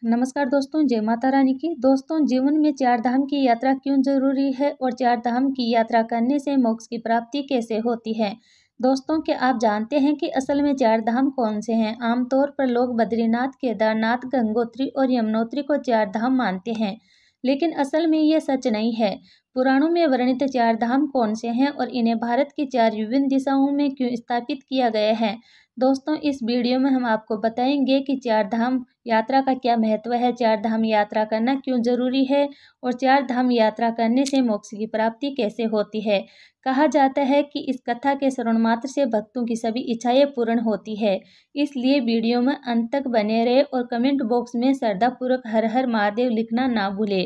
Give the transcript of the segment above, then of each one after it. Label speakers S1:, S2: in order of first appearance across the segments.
S1: नमस्कार दोस्तों, जय माता रानी की। दोस्तों, जीवन में चार धाम की यात्रा क्यों जरूरी है और चार धाम की यात्रा करने से मोक्ष की प्राप्ति कैसे होती है। दोस्तों, क्या आप जानते हैं कि असल में चार धाम कौन से हैं। आमतौर पर लोग बद्रीनाथ, केदारनाथ, गंगोत्री और यमुनोत्री को चार धाम मानते हैं, लेकिन असल में ये सच नहीं है। पुराणों में वर्णित चार धाम कौन से हैं और इन्हें भारत की चार विभिन्न दिशाओं में क्यों स्थापित किया गया है। दोस्तों, इस वीडियो में हम आपको बताएंगे कि चार धाम यात्रा का क्या महत्व है, चार धाम यात्रा करना क्यों जरूरी है और चार धाम यात्रा करने से मोक्ष की प्राप्ति कैसे होती है। कहा जाता है कि इस कथा के श्रवण मात्र से भक्तों की सभी इच्छाएं पूर्ण होती है। इसलिए वीडियो में अंत तक बने रहे और कमेंट बॉक्स में श्रद्धापूर्वक हर हर महादेव लिखना ना भूले।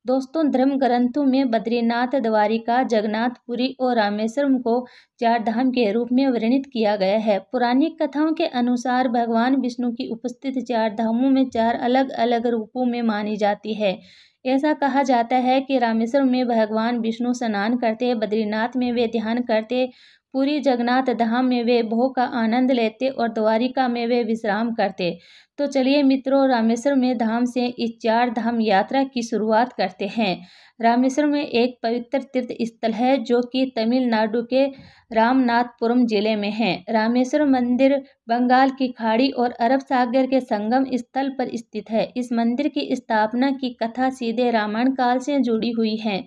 S1: दोस्तों, धर्म ग्रंथों में बद्रीनाथ, द्वारिका, जगन्नाथपुरी और रामेश्वरम को चार धाम के रूप में वर्णित किया गया है। पौराणिक कथाओं के अनुसार भगवान विष्णु की उपस्थिति चार धामों में चार अलग अलग रूपों में मानी जाती है। ऐसा कहा जाता है कि रामेश्वरम में भगवान विष्णु स्नान करते, बद्रीनाथ में वे ध्यान करते, पूरी जगन्नाथ धाम में वे भोग का आनंद लेते और द्वारिका में वे विश्राम करते। तो चलिए मित्रों, रामेश्वरम में धाम से इस चार धाम यात्रा की शुरुआत करते हैं। रामेश्वरम में एक पवित्र तीर्थ स्थल है जो कि तमिलनाडु के रामनाथपुरम जिले में है। रामेश्वरम मंदिर बंगाल की खाड़ी और अरब सागर के संगम स्थल पर स्थित है। इस मंदिर की स्थापना की कथा सीधे रामायण काल से जुड़ी हुई है।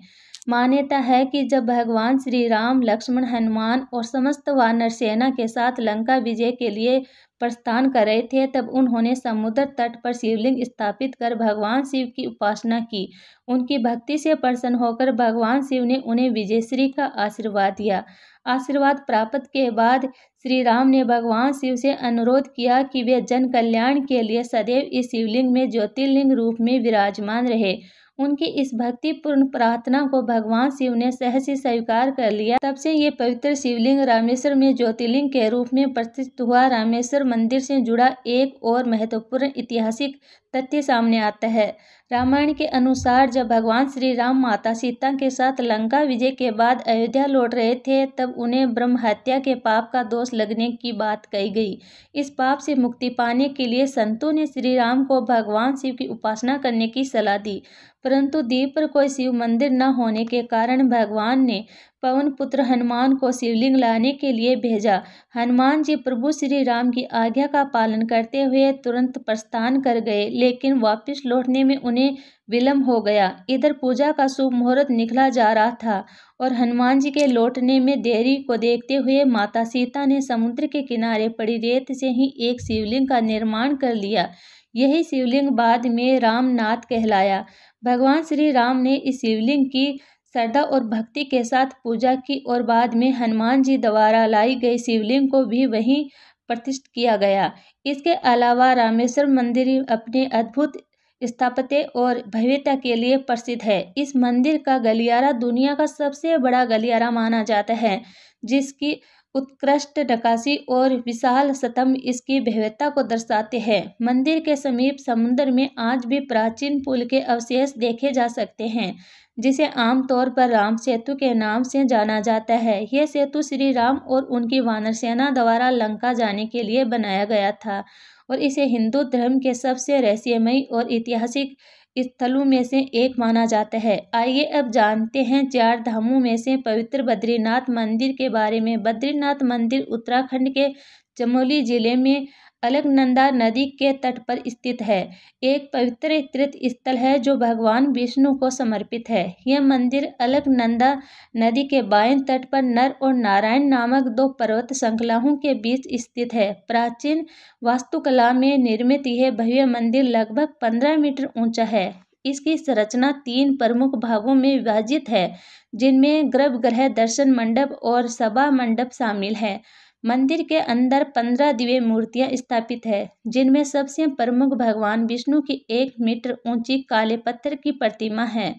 S1: मान्यता है कि जब भगवान श्री राम, लक्ष्मण, हनुमान और समस्त वानर सेना के साथ लंका विजय के लिए प्रस्थान कर रहे थे, तब उन्होंने समुद्र तट पर शिवलिंग स्थापित कर भगवान शिव की उपासना की। उनकी भक्ति से प्रसन्न होकर भगवान शिव ने उन्हें विजयश्री का आशीर्वाद दिया। आशीर्वाद प्राप्त के बाद श्री राम ने भगवान शिव से अनुरोध किया कि वे जन कल्याण के लिए सदैव इस शिवलिंग में ज्योतिर्लिंग रूप में विराजमान रहे। उनकी इस भक्तिपूर्ण प्रार्थना को भगवान शिव ने सहर्ष स्वीकार कर लिया। तब से ये पवित्र शिवलिंग रामेश्वर में ज्योतिर्लिंग के रूप में प्रतिष्ठित हुआ। रामेश्वर मंदिर से जुड़ा एक और महत्वपूर्ण ऐतिहासिक तथ्य सामने आता है। रामायण के अनुसार जब भगवान श्री राम माता सीता के साथ लंका विजय के बाद अयोध्या लौट रहे थे, तब उन्हें ब्रह्म हत्या के पाप का दोष लगने की बात कही गई। इस पाप से मुक्ति पाने के लिए संतों ने श्री राम को भगवान शिव की उपासना करने की सलाह दी, परंतु द्वीप पर कोई शिव मंदिर न होने के कारण भगवान ने पवन पुत्र हनुमान को शिवलिंग लाने के लिए भेजा। हनुमान जी प्रभु श्री राम की आज्ञा का पालन करते हुए तुरंत प्रस्थान कर गए, लेकिन वापस लौटने में उन्हें विलंब हो गया। इधर पूजा का शुभ मुहूर्त निकला जा रहा था और हनुमान जी के लौटने में देरी को देखते हुए माता सीता ने समुद्र के किनारे पड़ी रेत से ही एक शिवलिंग का निर्माण कर लिया। यही शिवलिंग बाद में रामनाथ कहलाया। भगवान श्री राम ने इस शिवलिंग की श्रद्धा और भक्ति के साथ पूजा की और बाद में हनुमान जी द्वारा लाई गई शिवलिंग को भी वहीं प्रतिष्ठित किया गया। इसके अलावा रामेश्वर मंदिर अपने अद्भुत स्थापत्य और भव्यता के लिए प्रसिद्ध है। इस मंदिर का गलियारा दुनिया का सबसे बड़ा गलियारा माना जाता है, जिसकी उत्कृष्ट नक्काशी और विशाल स्तंभ इसकी भव्यता को दर्शाते हैं। मंदिर के समीप समुद्र में आज भी प्राचीन पुल के अवशेष देखे जा सकते हैं, जिसे आमतौर पर राम सेतु के नाम से जाना जाता है। यह सेतु श्री राम और उनकी वानर सेना द्वारा लंका जाने के लिए बनाया गया था और इसे हिंदू धर्म के सबसे रहस्यमयी और ऐतिहासिक स्थलों में से एक माना जाता है। आइए अब जानते हैं चार धामों में से पवित्र बद्रीनाथ मंदिर के बारे में। बद्रीनाथ मंदिर उत्तराखंड के चमोली जिले में अलकनंदा नदी के तट पर स्थित है। एक पवित्र तीर्थ स्थल है जो भगवान विष्णु को समर्पित है। यह मंदिर अलकनंदा नदी के बाएं तट पर नर और नारायण नामक दो पर्वत श्रृंखलाओं के बीच स्थित है। प्राचीन वास्तुकला में निर्मित यह भव्य मंदिर लगभग 15 मीटर ऊंचा है। इसकी संरचना 3 प्रमुख भागों में विभाजित है, जिनमें गर्भगृह, दर्शन मंडप और सभा मंडप शामिल है। मंदिर के अंदर 15 दिव्य मूर्तियां स्थापित है, जिनमें सबसे प्रमुख भगवान विष्णु की 1 मीटर ऊंची काले पत्थर की प्रतिमा है।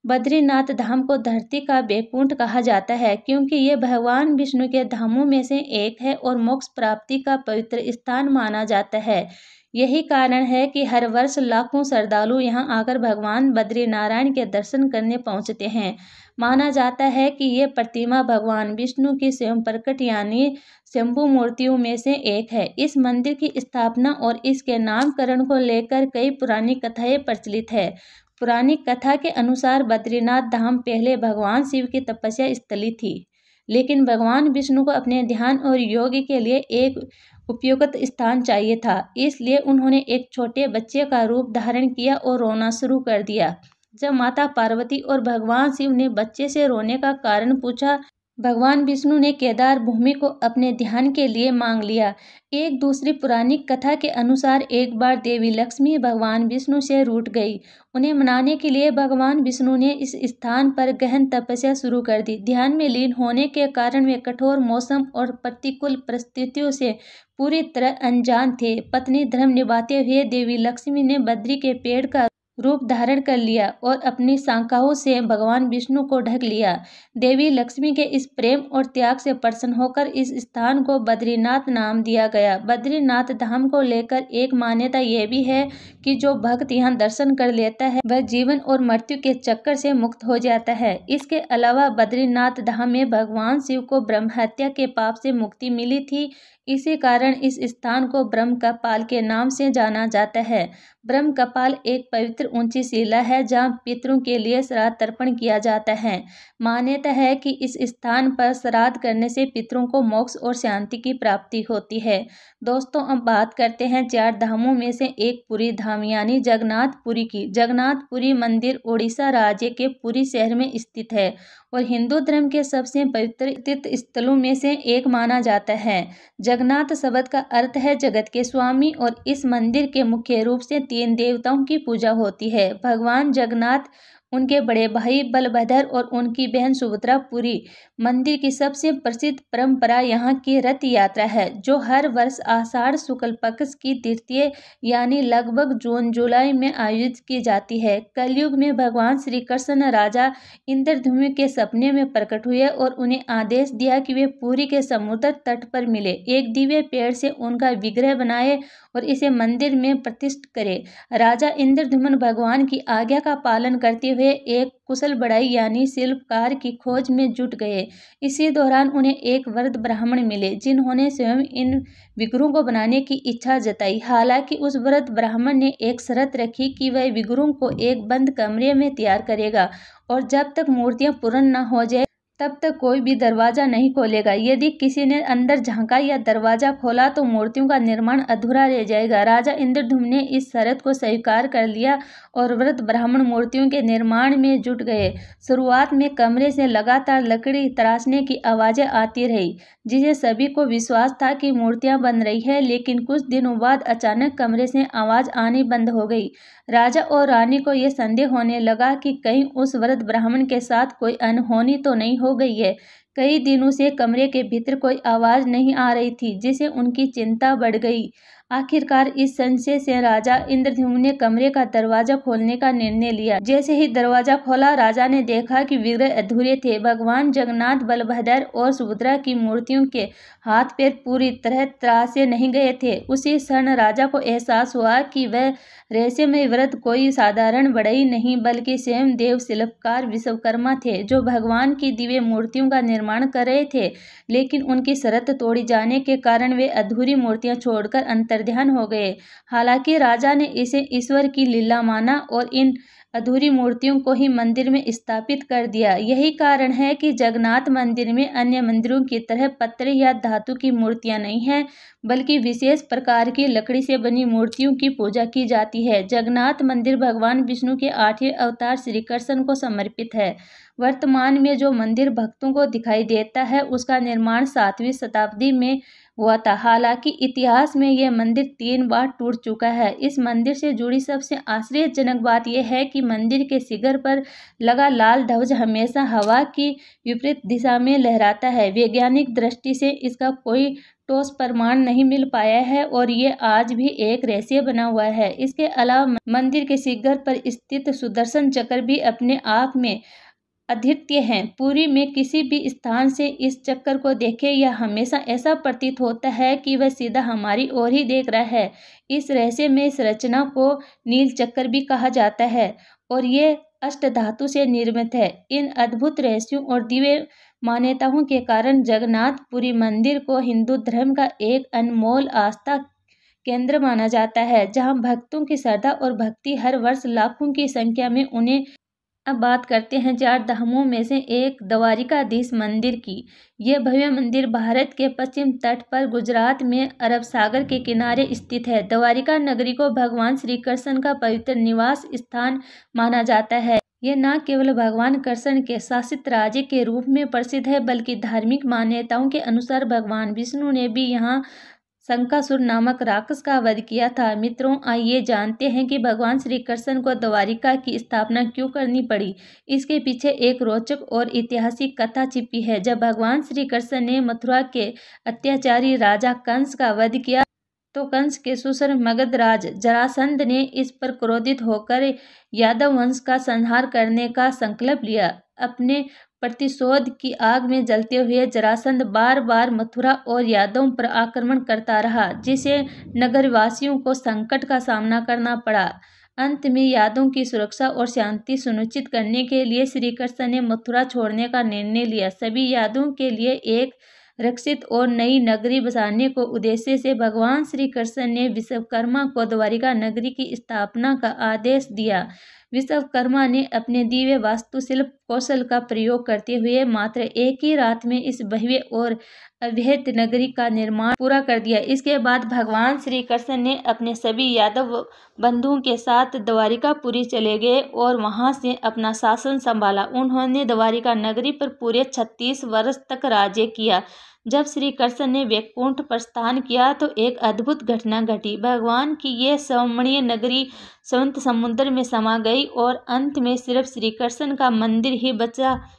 S1: बद्रीनाथ धाम को धरती का बैकुंठ कहा जाता है, क्योंकि यह भगवान विष्णु के धामों में से एक है और मोक्ष प्राप्ति का पवित्र स्थान माना जाता है। यही कारण है कि हर वर्ष लाखों श्रद्धालु यहाँ आकर भगवान बद्रीनारायण के दर्शन करने पहुँचते हैं। माना जाता है कि ये प्रतिमा भगवान विष्णु की स्वयं प्रकट यानी शंभु मूर्तियों में से एक है। इस मंदिर की स्थापना और इसके नामकरण को लेकर कई पुरानी कथाएं प्रचलित है। पुरानी कथा के अनुसार बद्रीनाथ धाम पहले भगवान शिव की तपस्या स्थली थी, लेकिन भगवान विष्णु को अपने ध्यान और योग के लिए एक उपयुक्त स्थान चाहिए था। इसलिए उन्होंने एक छोटे बच्चे का रूप धारण किया और रोना शुरू कर दिया। जब माता पार्वती और भगवान शिव ने बच्चे से रोने का कारण पूछा, भगवान विष्णु ने केदार भूमि को अपने ध्यान के लिए मांग लिया। एक दूसरी पुरानी कथा के अनुसार एक बार देवी लक्ष्मी भगवान विष्णु से रूठ गई। उन्हें मनाने के लिए भगवान विष्णु ने इस स्थान पर गहन तपस्या शुरू कर दी। ध्यान में लीन होने के कारण वे कठोर मौसम और प्रतिकूल परिस्थितियों से पूरी तरह अनजान थे। पत्नी धर्म निभाते हुए देवी लक्ष्मी ने बद्री के पेड़ का रूप धारण कर लिया और अपनी शाखाओं से भगवान विष्णु को ढक लिया। देवी लक्ष्मी के इस प्रेम और त्याग से प्रसन्न होकर इस स्थान को बद्रीनाथ नाम दिया गया। बद्रीनाथ धाम को लेकर एक मान्यता यह भी है कि जो भक्त यहाँ दर्शन कर लेता है वह जीवन और मृत्यु के चक्कर से मुक्त हो जाता है। इसके अलावा बद्रीनाथ धाम में भगवान शिव को ब्रह्म हत्या के पाप से मुक्ति मिली थी। इसी कारण इस स्थान को ब्रह्म कपाल के नाम से जाना जाता है। ब्रह्म कपाल एक पवित्र ऊंची शिला है जहाँ पितरों के लिए श्राद्ध तर्पण किया जाता है। मान्यता है कि इस स्थान पर श्राद्ध करने से पितरों को मोक्ष और शांति की प्राप्ति होती है। दोस्तों, अब बात करते हैं 4 धामों में से एक पुरी धाम यानी जगन्नाथपुरी की। जगन्नाथपुरी मंदिर उड़ीसा राज्य के पुरी शहर में स्थित है और हिंदू धर्म के सबसे पवित्र तीर्थ स्थलों में से एक माना जाता है। जगन्नाथ शब्द का अर्थ है जगत के स्वामी और इस मंदिर के मुख्य रूप से 3 देवताओं की पूजा होती है। भगवान जगन्नाथ, उनके बड़े भाई बलभद्र और उनकी बहन सुभद्रा। पुरी मंदिर की सबसे प्रसिद्ध परंपरा यहाँ की रथ यात्रा है, जो हर वर्ष आषाढ़ शुक्ल पक्ष की तृतीय यानी लगभग जून जुलाई में आयोजित की जाती है। कलयुग में भगवान श्री कृष्ण राजा इंद्रद्युम्न के सपने में प्रकट हुए और उन्हें आदेश दिया कि वे पुरी के समुद्र तट पर मिले, एक दिव्य पेड़ से उनका विग्रह बनाए और इसे मंदिर में प्रतिष्ठित करे। राजा इंद्रद्युम्न भगवान की आज्ञा का पालन करते हुए एक कुशल बढ़ई यानी शिल्पकार की खोज में जुट गए। इसी दौरान उन्हें एक वृद्ध ब्राह्मण मिले जिन्होंने स्वयं इन विग्रहों को बनाने की इच्छा जताई। हालांकि उस वृद्ध ब्राह्मण ने एक शर्त रखी कि वह विग्रहों को एक बंद कमरे में तैयार करेगा और जब तक मूर्तियां पूर्ण न हो जाए तब तक कोई भी दरवाजा नहीं खोलेगा। यदि किसी ने अंदर झांका या दरवाजा खोला तो मूर्तियों का निर्माण अधूरा रह जाएगा। राजा इंद्रद्युम्न ने इस शर्त को स्वीकार कर लिया और वृद्ध ब्राह्मण मूर्तियों के निर्माण में जुट गए। शुरुआत में कमरे से लगातार लकड़ी तराशने की आवाजें आती रही, जिसे सभी को विश्वास था कि मूर्तियां बन रही है, लेकिन कुछ दिनों बाद अचानक कमरे से आवाज आनी बंद हो गई। राजा और रानी को यह संदेह होने लगा कि कहीं उस वृद्ध ब्राह्मण के साथ कोई अनहोनी तो नहीं हो गई है। कई दिनों से कमरे के भीतर कोई आवाज नहीं आ रही थी, जिससे उनकी चिंता बढ़ गई। आखिरकार इस संशय से राजा इंद्रद्युम्न ने कमरे का दरवाजा खोलने का निर्णय लिया। जैसे ही दरवाजा खोला, राजा ने देखा कि विग्रह अधूरे थे। भगवान जगन्नाथ, बलभद्र और सुभद्रा की मूर्तियों के हाथ पैर पूरी तरह तराशे नहीं गए थे। उसी क्षण राजा को एहसास हुआ कि वह रहस्यमय वृद्ध कोई साधारण बढ़ई नहीं बल्कि स्वयं देव शिल्पकार विश्वकर्मा थे, जो भगवान की दिव्य मूर्तियों का निर्माण कर रहे थे। लेकिन उनकी शर्त तोड़ी जाने के कारण वे अधूरी मूर्तियां छोड़कर अंतर्ध्यान हो गए। हालांकि राजा ने इसे ईश्वर की लीला माना और इन अधूरी मूर्तियों को ही मंदिर में स्थापित कर दिया। यही कारण है कि जगन्नाथ मंदिर में अन्य मंदिरों की तरह पत्थर या धातु की मूर्तियां नहीं हैं, बल्कि विशेष प्रकार की लकड़ी से बनी मूर्तियों की पूजा की जाती है। जगन्नाथ मंदिर भगवान विष्णु के 8वें अवतार श्री कृष्ण को समर्पित है। वर्तमान में जो मंदिर भक्तों को दिखाई देता है उसका निर्माण 7वीं शताब्दी में हुआ था। हालांकि इतिहास में यह मंदिर 3 बार टूट चुका है। इस मंदिर से जुड़ी सबसे आश्चर्यजनक बात यह है कि मंदिर के शिखर पर लगा लाल ध्वज हमेशा हवा की विपरीत दिशा में लहराता है। वैज्ञानिक दृष्टि से इसका कोई ठोस प्रमाण नहीं मिल पाया है और ये आज भी एक रहस्य बना हुआ है। इसके अलावा मंदिर के शिखर पर स्थित सुदर्शन चक्र भी अपने आप में अद्वितीय हैं। पुरी में किसी भी स्थान से इस चक्कर को देखें, यह हमेशा ऐसा प्रतीत होता है कि वह सीधा हमारी ओर ही देख रहा है। इस रहस्यमय संरचना को नील चक्र भी कहा जाता है और ये अष्टधातु से निर्मित है। इन अद्भुत रहस्यों और दिव्य मान्यताओं के कारण जगन्नाथ पुरी मंदिर को हिंदू धर्म का एक अनमोल आस्था केंद्र माना जाता है, जहां भक्तों की श्रद्धा और भक्ति हर वर्ष लाखों की संख्या में उन्हें। अब बात करते हैं चार धामों में से एक द्वारिकाधीश मंदिर की। यह भव्य मंदिर भारत के पश्चिम तट पर गुजरात में अरब सागर के किनारे स्थित है। द्वारिका नगरी को भगवान श्री कृष्ण का पवित्र निवास स्थान माना जाता है। यह न केवल भगवान कृष्ण के शासित राज्य के रूप में प्रसिद्ध है, बल्कि धार्मिक मान्यताओं के अनुसार भगवान विष्णु ने भी यहाँ शंकासुर नामक राक्षस का वध किया था। मित्रों, आइए जानते हैं कि भगवान श्री कृष्ण को द्वारिका की स्थापना क्यों करनी पड़ी। इसके पीछे एक रोचक और ऐतिहासिक कथा छिपी है। जब भगवान श्री कृष्ण ने मथुरा के अत्याचारी राजा कंस का वध किया तो कंस के ससुर मगधराज जरासंध ने इस पर क्रोधित होकर यादव वंश का संहार करने का संकल्प लिया। अपने प्रतिशोध की आग में जलते हुए जरासंध बार बार मथुरा और यादवों पर आक्रमण करता रहा, जिसे नगरवासियों को संकट का सामना करना पड़ा। अंत में यादवों की सुरक्षा और शांति सुनिश्चित करने के लिए श्री कृष्ण ने मथुरा छोड़ने का निर्णय लिया। सभी यादवों के लिए एक रक्षित और नई नगरी बसाने को उद्देश्य से भगवान श्री कृष्ण ने विश्वकर्मा को द्वारिका नगरी की स्थापना का आदेश दिया। विश्वकर्मा ने अपने दिव्य वास्तुशिल्प कौशल का प्रयोग करते हुए मात्र एक ही रात में इस भव्य और अभेद्य नगरी का निर्माण पूरा कर दिया। इसके बाद भगवान श्री कृष्ण ने अपने सभी यादव बंधुओं के साथ द्वारिकापुरी चले गए और वहां से अपना शासन संभाला। उन्होंने द्वारिका नगरी पर पूरे 36 वर्ष तक राज्य किया। जब श्री कृष्ण ने वैकुंठ प्रस्थान किया तो एक अद्भुत घटना घटी। भगवान की यह स्वयंमय नगरी शांत समुद्र में समा गई और अंत में सिर्फ श्री कृष्ण का मंदिर ही बचा।